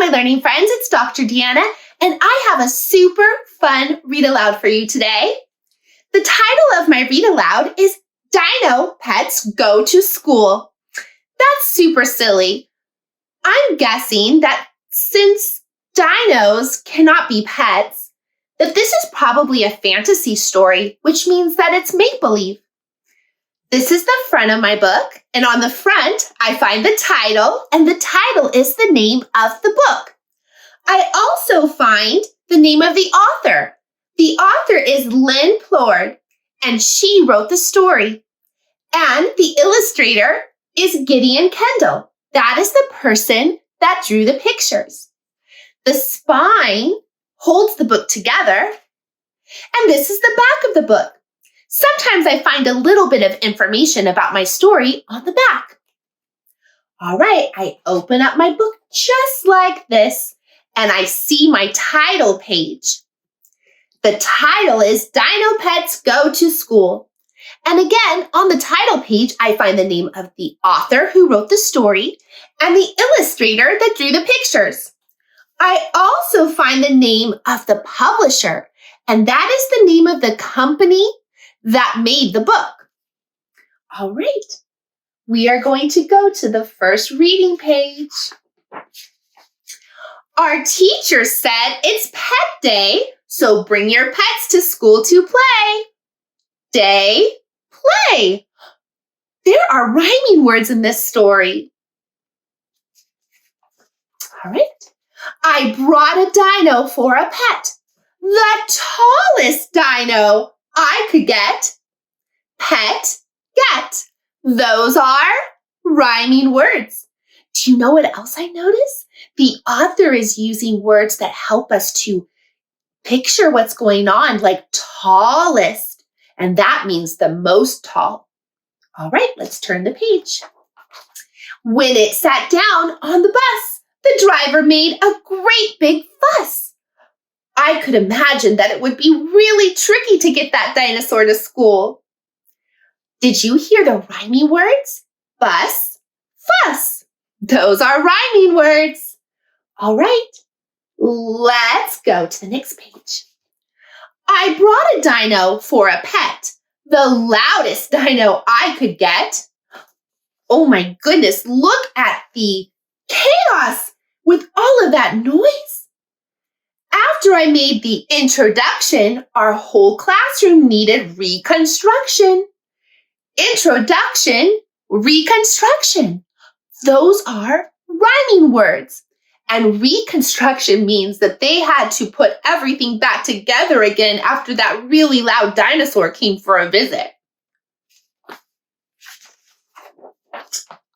my learning friends, it's Dr. Deanna, and I have a super fun read aloud for you today. The title of my read aloud is Dino Pets Go to School. That's super silly. I'm guessing that since dinos cannot be pets, that this is probably a fantasy story, which means that it's make-believe. This is the front of my book, and on the front, I find the title, and the title is the name of the book. I also find the name of the author. The author is Lynn Plord, and she wrote the story. And the illustrator is Gideon Kendall. That is the person that drew the pictures. The spine holds the book together, and this is the back of the book. Sometimes I find a little bit of information about my story on the back. All right, I open up my book just like this, and I see my title page. The title is Dino Pets Go to School. And again, on the title page, I find the name of the author who wrote the story and the illustrator that drew the pictures. I also find the name of the publisher, and that is the name of the company that made the book. All right, we are going to go to the first reading page. Our teacher said it's pet day, so bring your pets to school to play. Day, play. There are rhyming words in this story. All right, I brought a dino for a pet. The tallest dino I could get. Pet, get. Those are rhyming words. Do you know what else I noticed? The author is using words that help us to picture what's going on, like tallest, and that means the most tall. All right, let's turn the page. When it sat down on the bus, the driver made a great big fuss. I could imagine that it would be really tricky to get that dinosaur to school. Did you hear the rhyming words? Bus, fuss. Those are rhyming words. All right, let's go to the next page. I brought a dino for a pet, the loudest dino I could get. Oh my goodness, look at the chaos with all of that noise. After I made the introduction, our whole classroom needed reconstruction. Introduction, reconstruction. Those are rhyming words. And reconstruction means that they had to put everything back together again after that really loud dinosaur came for a visit.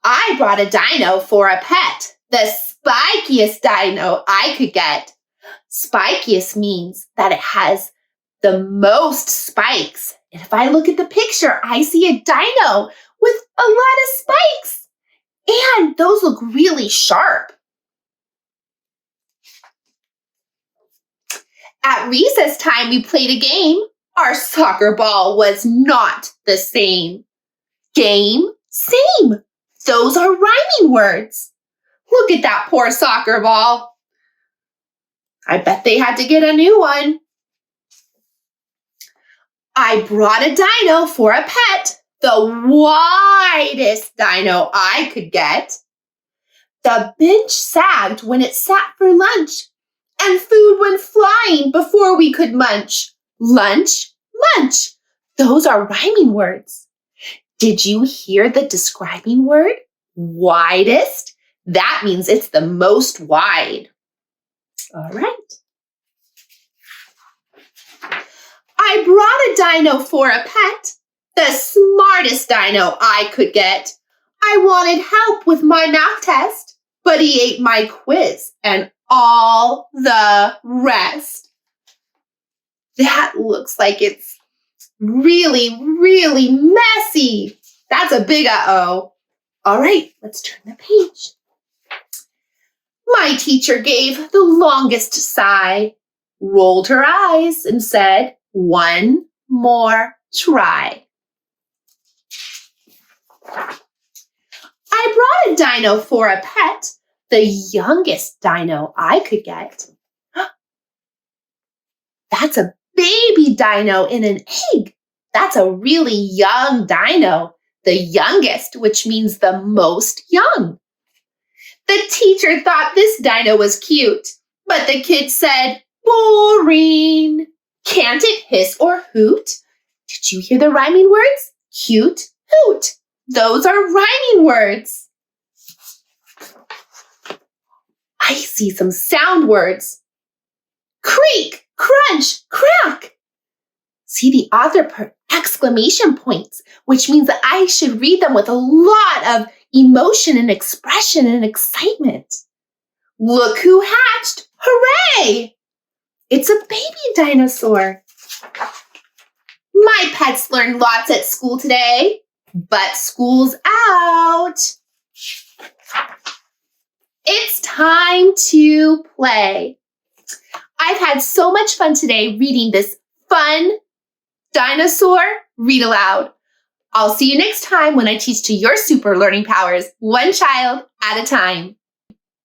I brought a dino for a pet, the spikiest dino I could get. Spikiest means that it has the most spikes. And if I look at the picture, I see a dino with a lot of spikes. And those look really sharp. At recess time, we played a game. Our soccer ball was not the same. Game, same. Those are rhyming words. Look at that poor soccer ball. I bet they had to get a new one. I brought a dino for a pet, the widest dino I could get. The bench sagged when it sat for lunch, and food went flying before we could munch. Lunch, munch. Those are rhyming words. Did you hear the describing word? Widest? That means it's the most wide. All right. I brought a dino for a pet, the smartest dino I could get. I wanted help with my math test, but he ate my quiz and all the rest. That looks like it's really, really messy. That's a big uh-oh. All right, let's turn the page. My teacher gave the longest sigh, rolled her eyes, and said, "One more try." I brought a dino for a pet, The youngest dino I could get. That's a baby dino in an egg. That's a really young dino. The youngest, which means the most young. The teacher thought this dino was cute, but the kids said, boring. Can't it hiss or hoot? Did you hear the rhyming words? Cute, hoot. Those are rhyming words. I see some sound words. Creak, crunch, crack. See, the author put exclamation points, which means that I should read them with a lot of emotion and expression and excitement. Look who hatched! Hooray! It's a baby dinosaur. My pets learned lots at school today, but school's out. It's time to play. I've had so much fun today reading this fun dinosaur read aloud. I'll see you next time when I teach to your super learning powers, one child at a time.